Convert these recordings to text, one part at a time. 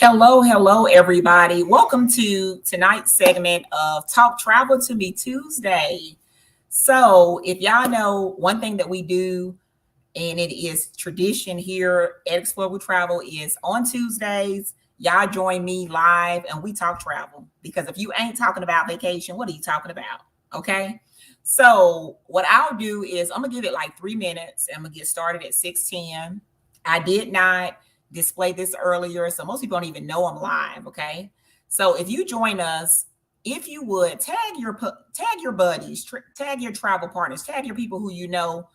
Hello, everybody. Welcome to tonight's segment of Talk Travel to Me Tuesday. So, if y'all know one thing that we do, and it is tradition here at Explore with Travel, is on Tuesdays, y'all join me live and we talk travel. Because if you ain't talking about vacation, what are you talking about? Okay. So, what I'll do is I'm gonna give it like 3 minutes. I'm gonna get started at 6:10. I did not display this earlier, so most people don't even know I'm live. Okay, so if you join us, if you would tag your buddies, tag your travel partners, tag your people who you know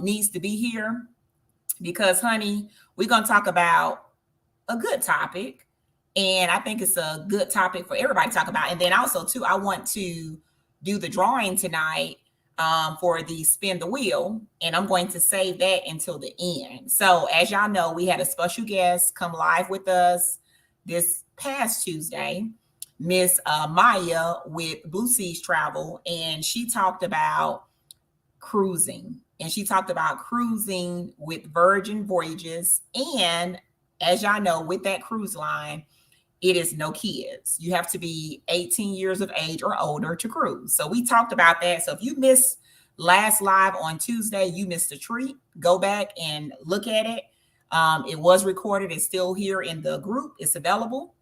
needs to be here, because honey, we're gonna talk about a good topic, and I think it's a good topic for everybody to talk about. And then also too, I want to do the drawing tonight for the spin the wheel, and I'm going to save that until the end. So as y'all know, we had a special guest come live with us this past Tuesday, Miss Maya with Blue Seas Travel, and she talked about cruising, and she talked about cruising with Virgin Voyages. And as y'all know, with that cruise line, it is no kids. You have to be 18 years of age or older to cruise. So we talked about that. So if you missed last live on Tuesday, you missed a treat. Go back and look at it. It was recorded. It's still here in the group. It's available.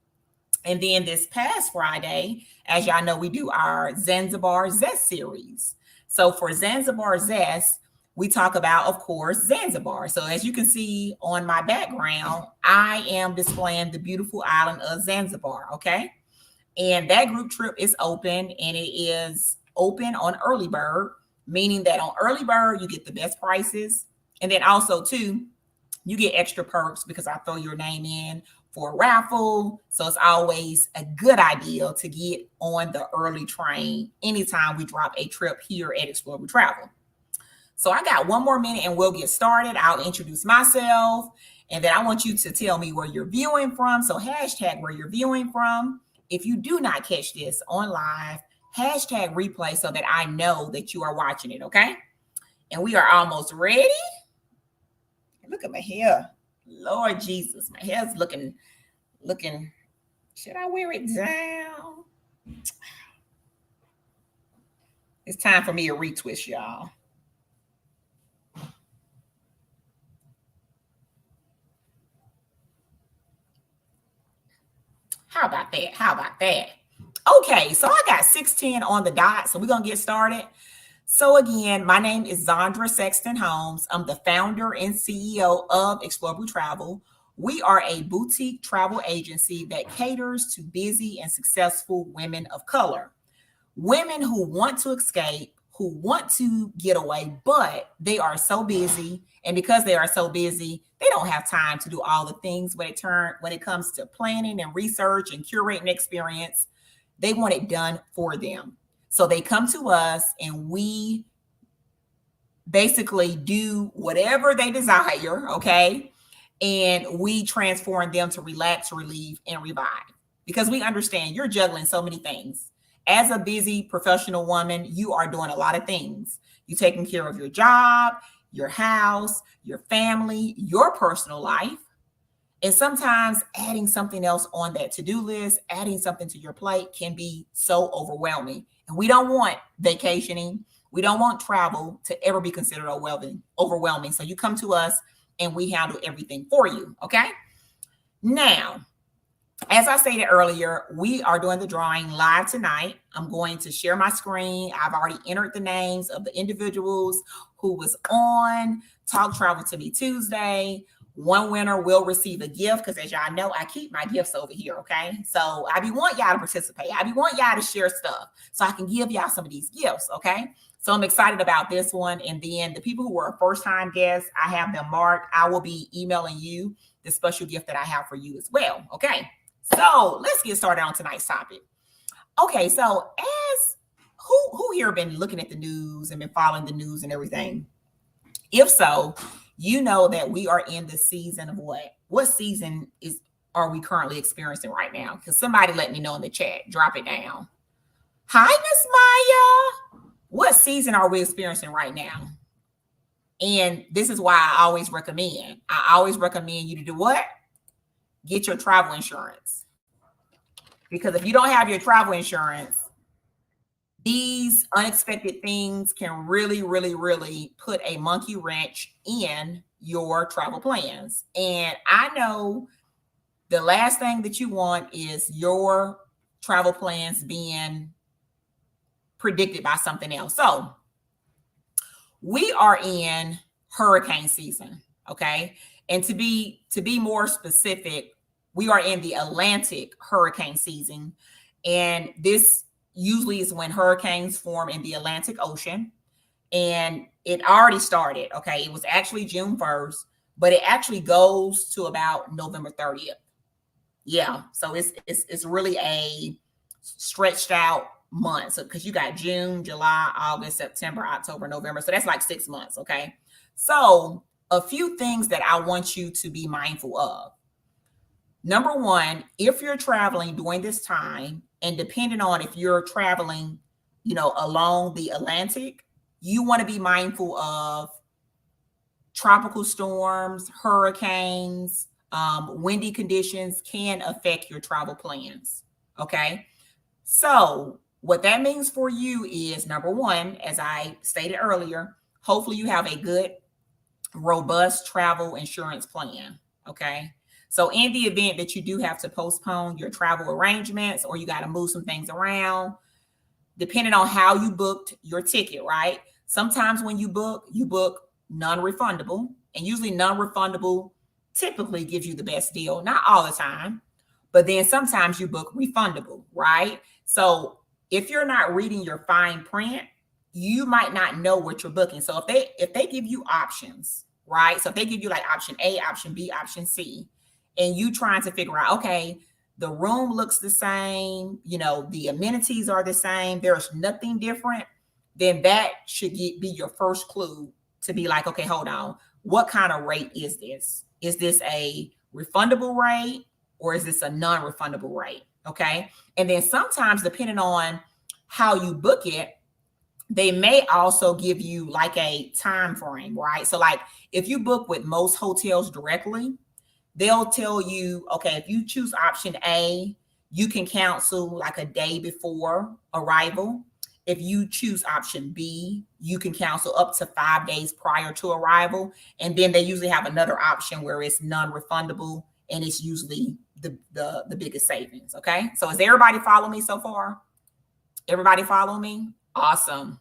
And then this past Friday, as y'all know, we do our Zanzibar Zest series. So for Zanzibar Zest, we talk about, of course, Zanzibar. So as you can see on my background, I am displaying the beautiful island of Zanzibar, okay? And that group trip is open, and it is open on early bird, meaning that on early bird, you get the best prices. And then also, too, you get extra perks because I throw your name in for a raffle. So it's always a good idea to get on the early train anytime we drop a trip here at Explore with Travel. So I got 1 more minute and we'll get started. I'll introduce myself, and then I want you to tell me where you're viewing from. So hashtag where you're viewing from. If you do not catch this on live, hashtag replay so that I know that you are watching it, okay? And we are almost ready. Look at my hair. Lord Jesus, my hair's looking, should I wear it down? It's time for me to retwist, y'all. How about that? Okay, so I got 6:10 on the dot, so we're going to get started. So again, my name is Zandra Sexton Holmes. I'm the founder and CEO of Explore Blue Travel. We are a boutique travel agency that caters to busy and successful women of color. Women who want to escape, who want to get away, but they are so busy. And because they are so busy, they don't have time to do all the things when it comes to planning and research and curating experience. They want it done for them. So they come to us and we basically do whatever they desire, okay? And we transform them to relax, relieve, and revive. Because we understand you're juggling so many things. As a busy professional woman, you are doing a lot of things. You're taking care of your job, your house, your family, your personal life. And sometimes adding something else on that to-do list, adding something to your plate can be so overwhelming. And we don't want vacationing. We don't want travel to ever be considered overwhelming. So you come to us and we handle everything for you, okay? Now, as I stated earlier, we are doing the drawing live tonight. I'm going to share my screen. I've already entered the names of the individuals who was on Talk Travel to Me Tuesday. One winner will receive a gift because, as y'all know, I keep my gifts over here, okay? So I be want y'all to participate. I be want y'all to share stuff so I can give y'all some of these gifts, okay? So I'm excited about this one. And then the people who were first-time guests, I have them marked. I will be emailing you the special gift that I have for you as well, okay? So let's get started on tonight's topic. Okay, so as who here been looking at the news and been following the news and everything? If so, you know that we are in the season of what? What season are we currently experiencing right now? Because somebody let me know in the chat. Drop it down. Hi, Miss Maya. What season are we experiencing right now? And this is why I always recommend you to do what? get your travel insurance. Because if you don't have your travel insurance, these unexpected things can really, really, really put a monkey wrench in your travel plans. And I know the last thing that you want is your travel plans being predicted by something else. So we are in hurricane season, okay? And to be more specific, we are in the Atlantic hurricane season. And this usually is when hurricanes form in the Atlantic Ocean. And it already started, okay? It was actually June 1st, but it actually goes to about November 30th. Yeah, so it's really a stretched out month. So because you got June, July, August, September, October, November. So that's like 6 months, okay? So a few things that I want you to be mindful of. Number one, if you're traveling during this time, and depending on if you're traveling, along the Atlantic, you want to be mindful of tropical storms, hurricanes, windy conditions can affect your travel plans. Okay. So what that means for you is, number one, as I stated earlier, hopefully you have a good, robust travel insurance plan. Okay. So in the event that you do have to postpone your travel arrangements, or you got to move some things around, depending on how you booked your ticket, right? Sometimes when you book non-refundable, and usually non-refundable typically gives you the best deal. Not all the time, but then sometimes you book refundable, right? So if you're not reading your fine print, you might not know what you're booking. So if they give you options, right? So if they give you like option A, option B, option C, and you trying to figure out, okay, the room looks the same, the amenities are the same, there's nothing different, then that should be your first clue to be like, okay, hold on, what kind of rate is this? Is this a refundable rate, or is this a non-refundable rate? Okay. And then sometimes, depending on how you book it, they may also give you like a time frame, right? So like if you book with most hotels directly, they'll tell you, okay, if you choose option A, you can cancel like a day before arrival. If you choose option B, you can cancel up to 5 days prior to arrival. And then they usually have another option where it's non-refundable, and it's usually the biggest savings. Okay. So is everybody follow me so far? Everybody follow me? Awesome.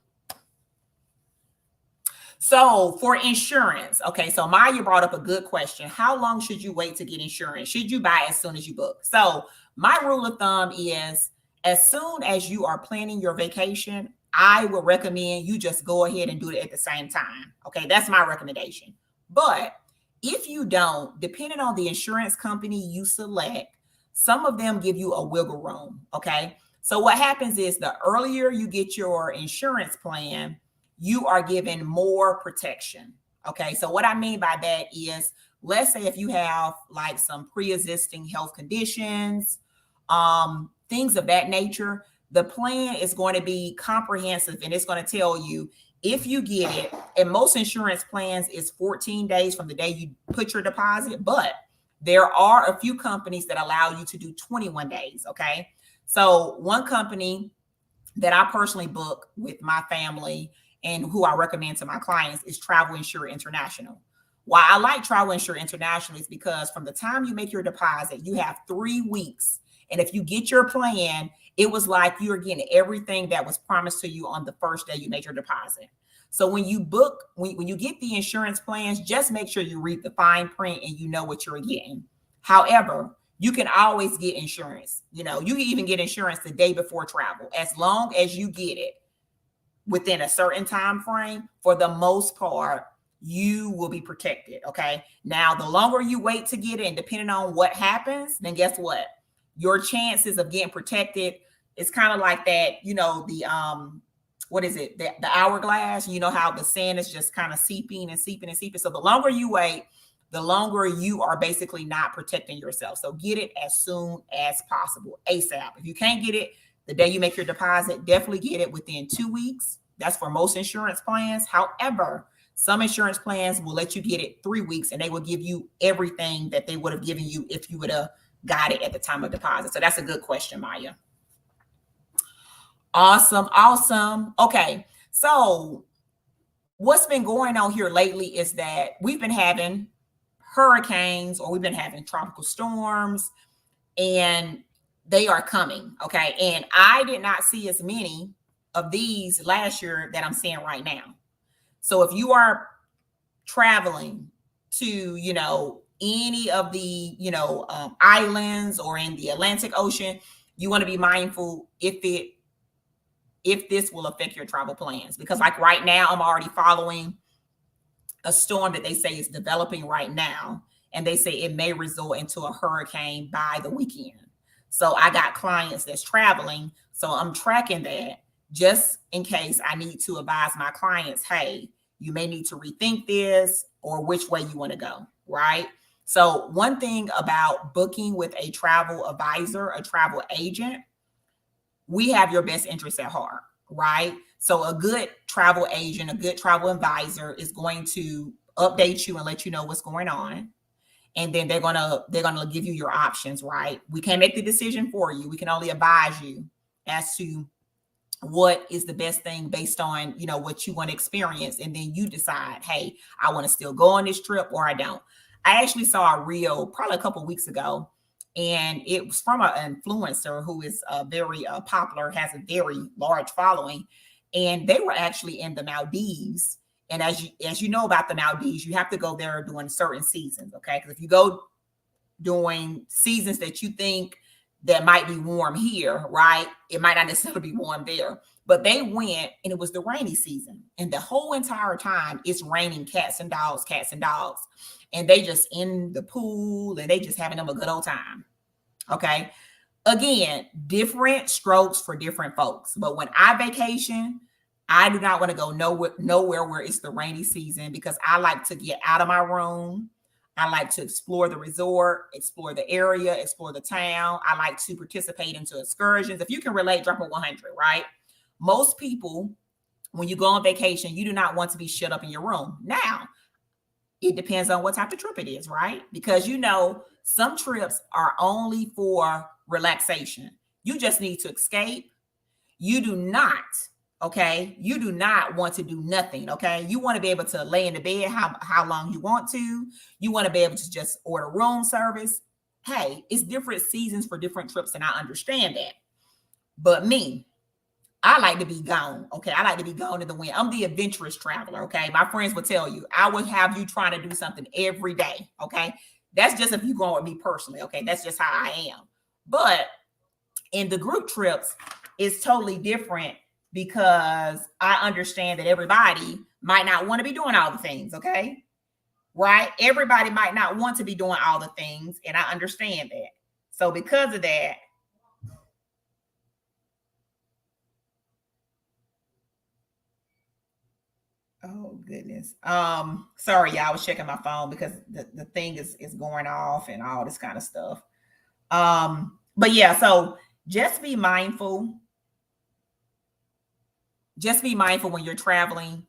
So for insurance, okay, so Maya brought up a good question. How long should you wait to get insurance? Should you buy as soon as you book? So my rule of thumb is, as soon as you are planning your vacation, I would recommend you just go ahead and do it at the same time. Okay, that's my recommendation. But if you don't, depending on the insurance company you select, some of them give you a wiggle room. Okay, so what happens is, the earlier you get your insurance plan, you are given more protection. Okay, so what I mean by that is, let's say if you have like some pre-existing health conditions, things of that nature, the plan is going to be comprehensive, and it's going to tell you if you get it. And most insurance plans is 14 days from the day you put your deposit, but there are a few companies that allow you to do 21 days. Okay, so one company that I personally book with my family and who I recommend to my clients is Travel Insure International. Why I like Travel Insure International is because from the time you make your deposit, you have 3 weeks. And if you get your plan, it was like you're getting everything that was promised to you on the first day you made your deposit. So when you book, when you get the insurance plans, just make sure you read the fine print and you know what you're getting. However, you can always get insurance. You can even get insurance the day before travel, as long as you get it within a certain time frame. For the most part, you will be protected. Okay. Now, the longer you wait to get it, and depending on what happens, then guess what? Your chances of getting protected is kind of like that, what is it? The hourglass, how the sand is just kind of seeping and seeping and seeping. So the longer you wait, the longer you are basically not protecting yourself. So get it as soon as possible, ASAP. If you can't get it the day you make your deposit, definitely get it within 2 weeks. That's for most insurance plans. However, Some insurance plans will let you get it 3 weeks and they will give you everything that they would have given you if you would have got it at the time of deposit. So that's a good question, Maya. Awesome. Okay. So what's been going on here lately is that we've been having hurricanes, or we've been having tropical storms, and they are coming. Okay. And I did not see as many of these last year that I'm seeing right now. So if you are traveling to, any of the, islands or in the Atlantic Ocean, you want to be mindful if this will affect your travel plans. Because like right now, I'm already following a storm that they say is developing right now. And they say it may result into a hurricane by the weekend. So I got clients that's traveling. So I'm tracking that just in case I need to advise my clients, hey, you may need to rethink this or which way you want to go, right? So one thing about booking with a travel advisor, a travel agent, we have your best interests at heart, right? So a good travel agent, a good travel advisor is going to update you and let you know what's going on. And then they're gonna give you your options, right? We can't make the decision for you. We can only advise you as to what is the best thing based on, what you want to experience. And then you decide, hey, I want to still go on this trip or I don't. I actually saw a reel probably a couple of weeks ago, and it was from an influencer who is very popular, has a very large following. And they were actually in the Maldives. And as you know about the Maldives, you have to go there during certain seasons, okay? Because if you go during seasons that you think that might be warm here, right? It might not necessarily be warm there. But they went and it was the rainy season. And the whole entire time it's raining cats and dogs. And they just in the pool and they just having them a good old time. Okay. Again, different strokes for different folks. But when I vacation, I do not want to go nowhere where it's the rainy season, because I like to get out of my room. I like to explore the resort, explore the area, explore the town. I like to participate into excursions. If you can relate, drop a 100, right? Most people, when you go on vacation, you do not want to be shut up in your room. Now, it depends on what type of trip it is, right? Because some trips are only for relaxation. You just need to escape. You do not want to do nothing, okay? You want to be able to lay in the bed how long you want to. You want to be able to just order room service. Hey, it's different seasons for different trips, and I understand that. But me, I like to be gone, okay? I like to be gone in the wind. I'm the adventurous traveler, okay? My friends will tell you, I would have you trying to do something every day, okay? That's just if you're going with me personally, okay? That's just how I am. But in the group trips, it's totally different, because I understand that everybody might not want to be doing all the things, okay? Right? Everybody might not want to be doing all the things, and I understand that. So because of that, oh goodness. Sorry, y'all, I was checking my phone because the thing is going off and all this kind of stuff. But yeah, so just be mindful. Just be mindful when you're traveling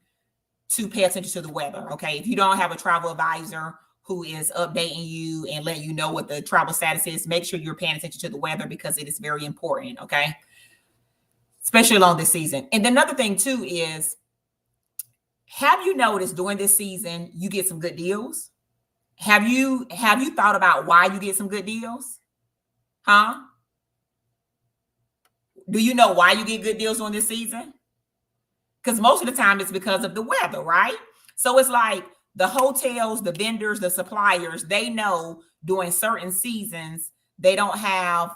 to pay attention to the weather, okay? If you don't have a travel advisor who is updating you and letting you know what the travel status is, make sure you're paying attention to the weather, because it is very important, okay? Especially along this season. And then another thing too is, have you noticed during this season you get some good deals? Have you thought about why you get some good deals? Huh? Do you know why you get good deals on this season? Because most of the time it's because of the weather, right? So it's like the hotels, the vendors, the suppliers, they know during certain seasons, they don't have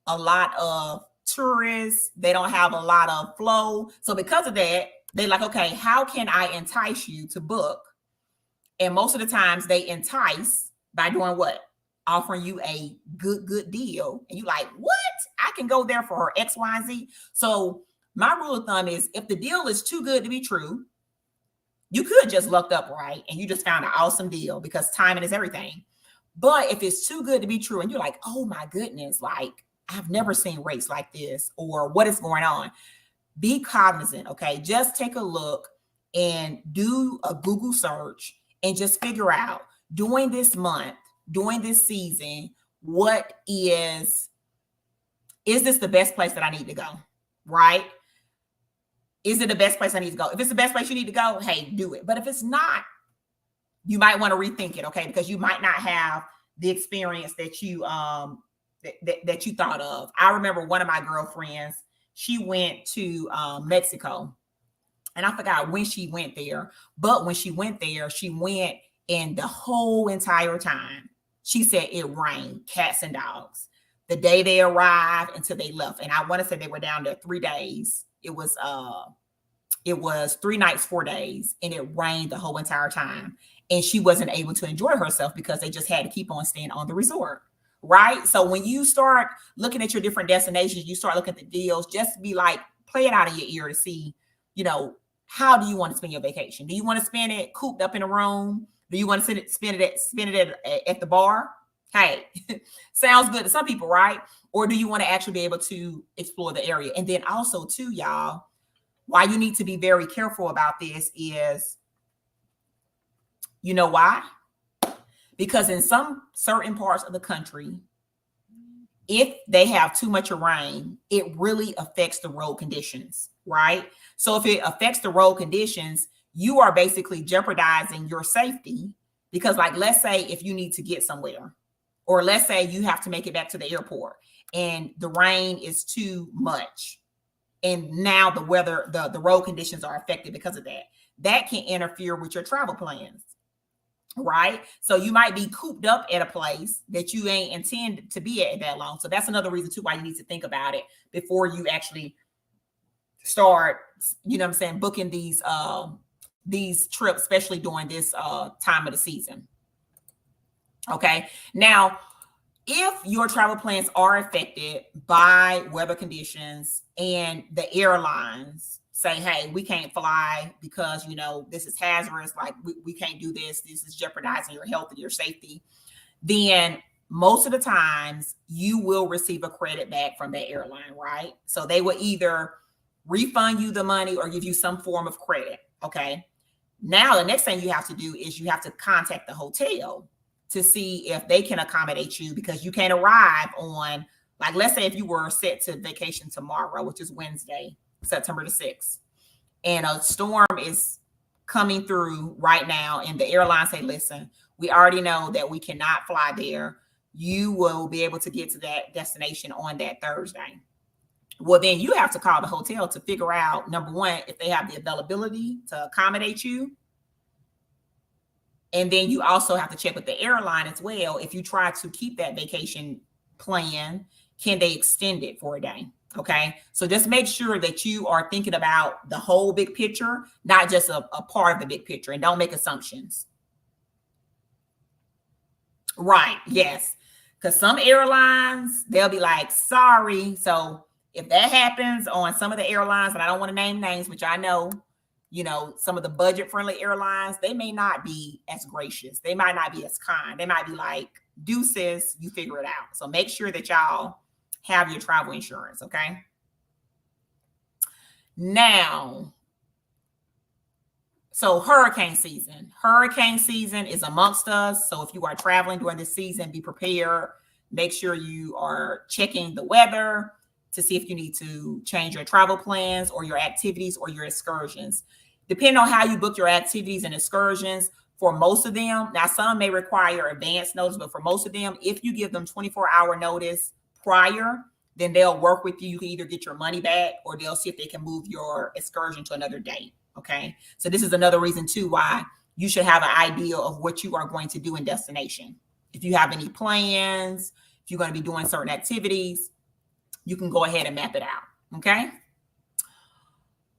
a lot of tourists. They don't have a lot of flow. So because of that, they're like, okay, how can I entice you to book? And most of the times they entice by doing what? Offering you a good deal. And you're like, what? I can go there for X, Y, and Z. So my rule of thumb is, if the deal is too good to be true, you could just look up, right? And you just found an awesome deal, because timing is everything. But if it's too good to be true and you're like, oh my goodness, like I've never seen rates like this, or what is going on, be cognizant, okay? Just take a look and do a Google search and just figure out during this month, during this season, what is this the best place that I need to go? Right? Is it the best place I need to go? If it's the best place you need to go, hey, do it. But if it's not, you might want to rethink it, okay? Because you might not have the experience that you that you thought of. I remember one of my girlfriends, she went to Mexico, and I forgot when she went there, but when she went there, she went and the whole entire time, she said it rained cats and dogs. The day they arrived until they left. And I want to say they were down there 3 days. It was 3 nights, 4 days, and it rained the whole entire time. And she wasn't able to enjoy herself because they just had to keep on staying on the resort. Right. So when you start looking at your different destinations, you start looking at the deals, just be like, play it out of your ear to see, how do you want to spend your vacation? Do you want to spend it cooped up in a room? Do you want to spend it at the bar? Hey, sounds good to some people, right? Or do you want to actually be able to explore the area? And then also too, y'all, why you need to be very careful about this is, you know why? Because in some certain parts of the country, if they have too much rain, it really affects the road conditions, right? So if it affects the road conditions, you are basically jeopardizing your safety because, like, let's say if you need to get somewhere, or let's say you have to make it back to the airport and the rain is too much. And now the weather, the road conditions are affected because of that. That can interfere with your travel plans, right? So you might be cooped up at a place that you ain't intend to be at that long. So that's another reason too why you need to think about it before you actually start, booking these trips, especially during this time of the season. Okay. Now, if your travel plans are affected by weather conditions and the airlines say, hey, we can't fly because, this is hazardous, like we can't do this is jeopardizing your health and your safety, then most of the times you will receive a credit back from that airline, right? So they will either refund you the money or give you some form of credit, okay? Now, the next thing you have to do is you have to contact the hotel to see if they can accommodate you, because you can't arrive on, like, let's say if you were set to vacation tomorrow, which is Wednesday, September the 6th, and a storm is coming through right now, and the airline say, listen, we already know that we cannot fly there. You will be able to get to that destination on that Thursday. Well, then you have to call the hotel to figure out, number one, if they have the availability to accommodate you. And then you also have to check with the airline as well. If you try to keep that vacation plan, can they extend it for a day? Okay. So just make sure that you are thinking about the whole big picture, not just a part of the big picture, and don't make assumptions. Right. Yes. Because some airlines, they'll be like, sorry. So if that happens on some of the airlines, and I don't want to name names, which I know, some of the budget-friendly airlines, they may not be as gracious. They might not be as kind. They might be like, deuces, you figure it out. So make sure that y'all have your travel insurance, okay? Now, so hurricane season. Hurricane season is amongst us. So if you are traveling during this season, be prepared. Make sure you are checking the weather to see if you need to change your travel plans or your activities or your excursions. Depending on how you book your activities and excursions, for most of them, now some may require advance notice, but for most of them, if you give them 24-hour notice prior, then they'll work with you. You can either get your money back or they'll see if they can move your excursion to another date. Okay. So this is another reason too why you should have an idea of what you are going to do in destination. If you have any plans, if you're going to be doing certain activities, you can go ahead and map it out. Okay.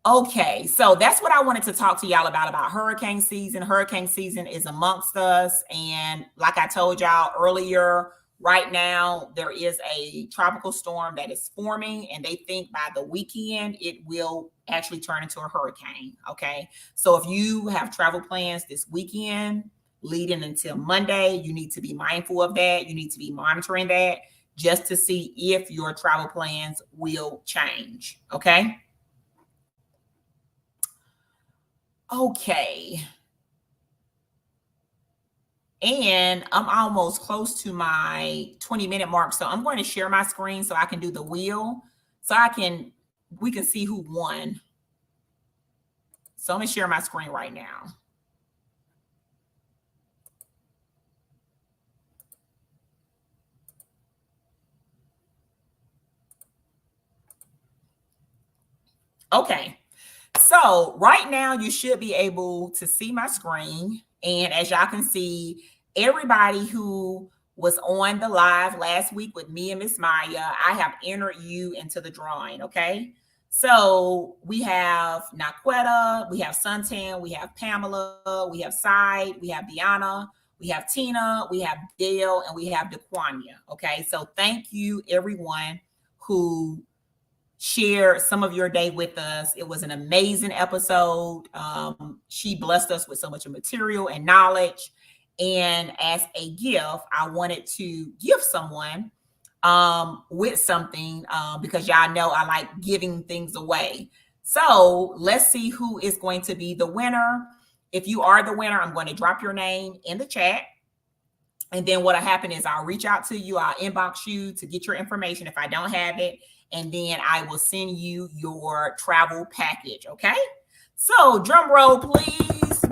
Okay. So that's what I wanted to talk to y'all about hurricane season. Hurricane season is amongst us. And like I told y'all earlier, right now, there is a tropical storm that is forming, and they think by the weekend, it will actually turn into a hurricane. Okay. So if you have travel plans this weekend leading until Monday, you need to be mindful of that. You need to be monitoring that, just to see if your travel plans will change. Okay. Okay. And I'm almost close to my 20-minute mark. So I'm going to share my screen so I can do the wheel. So we can see who won. So I'm going to share my screen right now. Okay. So right now you should be able to see my screen. And as y'all can see, everybody who was on the live last week with me and Miss Maya, I have entered you into the drawing. Okay. So we have Naquetta, we have Suntan, we have Pamela, we have Side, we have Deanna, we have Tina, we have Dale, and we have DeQuania. Okay. So thank you, everyone who share some of your day with us. It was an amazing episode. She blessed us with so much material and knowledge. And as a gift, I wanted to give someone with something because y'all know I like giving things away. So let's see who is going to be the winner. If you are the winner, I'm going to drop your name in the chat. And then what'll happen is I'll reach out to you, I'll inbox you to get your information if I don't have it. And then I will send you your travel package. Okay. So drum roll, please.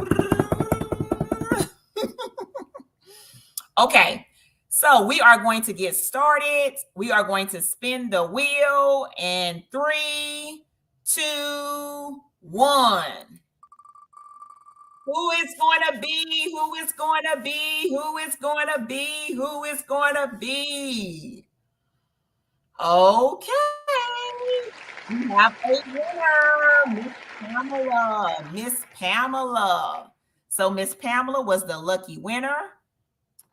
Okay. So we are going to get started. We are going to spin the wheel in 3, 2, 1. Who is going to be? Who is going to be? Who is going to be? Who is going to be? Okay. We have a winner, Miss Pamela. Miss Pamela. So Miss Pamela was the lucky winner.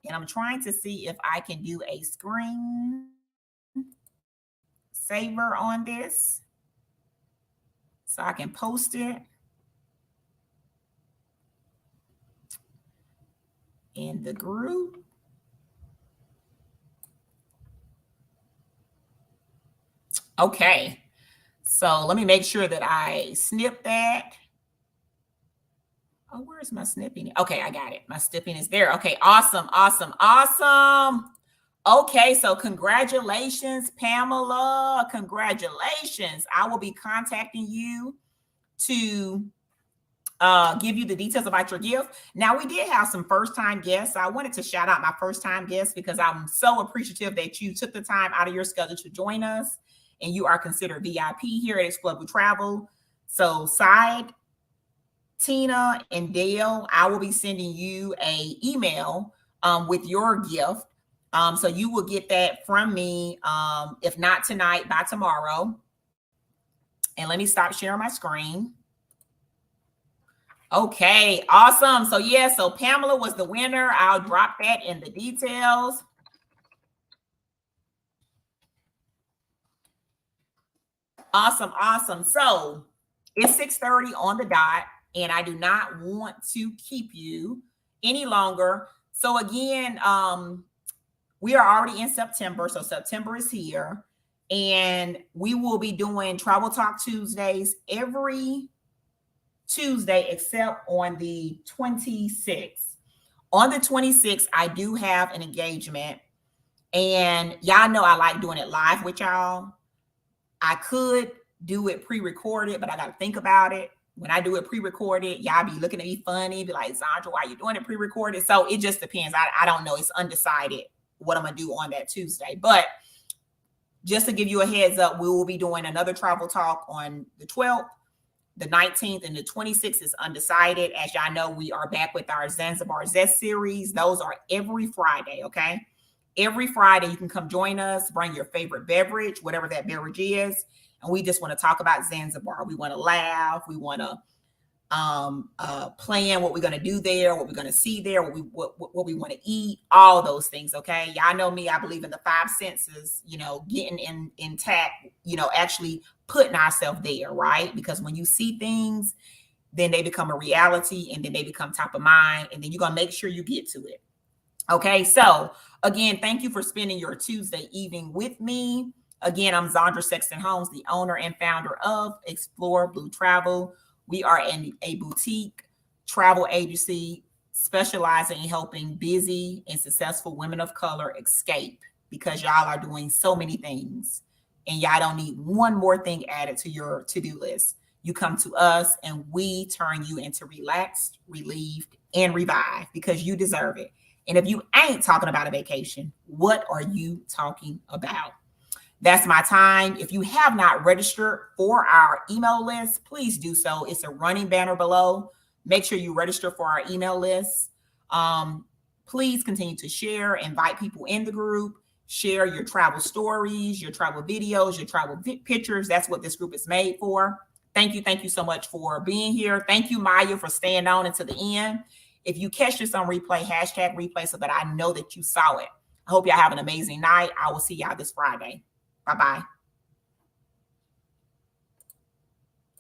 And I'm trying to see if I can do a screen saver on this so I can post it in the group. Okay. So let me make sure that I snip that. Oh, where's my snipping? Okay, I got it. My snipping is there. Okay, awesome, awesome, awesome. Okay, so congratulations, Pamela. Congratulations. I will be contacting you to give you the details about your gift. Now, we did have some first-time guests. I wanted to shout out my first-time guests because I'm so appreciative that you took the time out of your schedule to join us, and you are considered VIP here at Explore Blue Travel. So, Side, Tina, and Dale, I will be sending you a email with your gift. So you will get that from me, if not tonight, by tomorrow. And let me stop sharing my screen. Okay, awesome. So yeah, so Pamela was the winner. I'll drop that in the details. Awesome, awesome. So it's 6:30 on the dot, and I do not want to keep you any longer. So again, we are already in September. So September is here, and we will be doing Travel Talk Tuesdays every Tuesday except on the 26th. On the 26th, I do have an engagement, and y'all know I like doing it live with y'all. I could do it pre-recorded, but I got to think about it. When I do it pre-recorded, y'all be looking at me funny, be like, Zandra, why are you doing it pre-recorded? So it just depends. I don't know. It's undecided what I'm going to do on that Tuesday. But just to give you a heads up, we will be doing another travel talk on the 12th, the 19th, and the 26th is undecided. As y'all know, we are back with our Zanzibar Zest series. Those are every Friday, okay? Every Friday, you can come join us, bring your favorite beverage, whatever that beverage is. And we just want to talk about Zanzibar. We want to laugh. We want to plan what we're going to do there, what we're going to see there, what we want to eat, all those things. Okay. Y'all know me. I believe in the 5 senses, getting intact, actually putting ourselves there, right? Because when you see things, then they become a reality, and then they become top of mind, and then you're going to make sure you get to it. Okay. So again, thank you for spending your Tuesday evening with me. Again, I'm Zandra Sexton Holmes, the owner and founder of Explore Blue Travel. We are a boutique travel agency specializing in helping busy and successful women of color escape, because y'all are doing so many things and y'all don't need one more thing added to your to-do list. You come to us and we turn you into relaxed, relieved, and revived, because you deserve it. And if you ain't talking about a vacation, what are you talking about? That's my time. If you have not registered for our email list, please do so. It's a running banner below. Make sure you register for our email list. Please continue to share, invite people in the group, share your travel stories, your travel videos, your travel pictures. That's what this group is made for. Thank you. Thank you so much for being here. Thank you, Maya, for staying on until the end. If you catch this on replay, hashtag replay so that I know that you saw it. I hope y'all have an amazing night. I will see y'all this Friday. Bye-bye.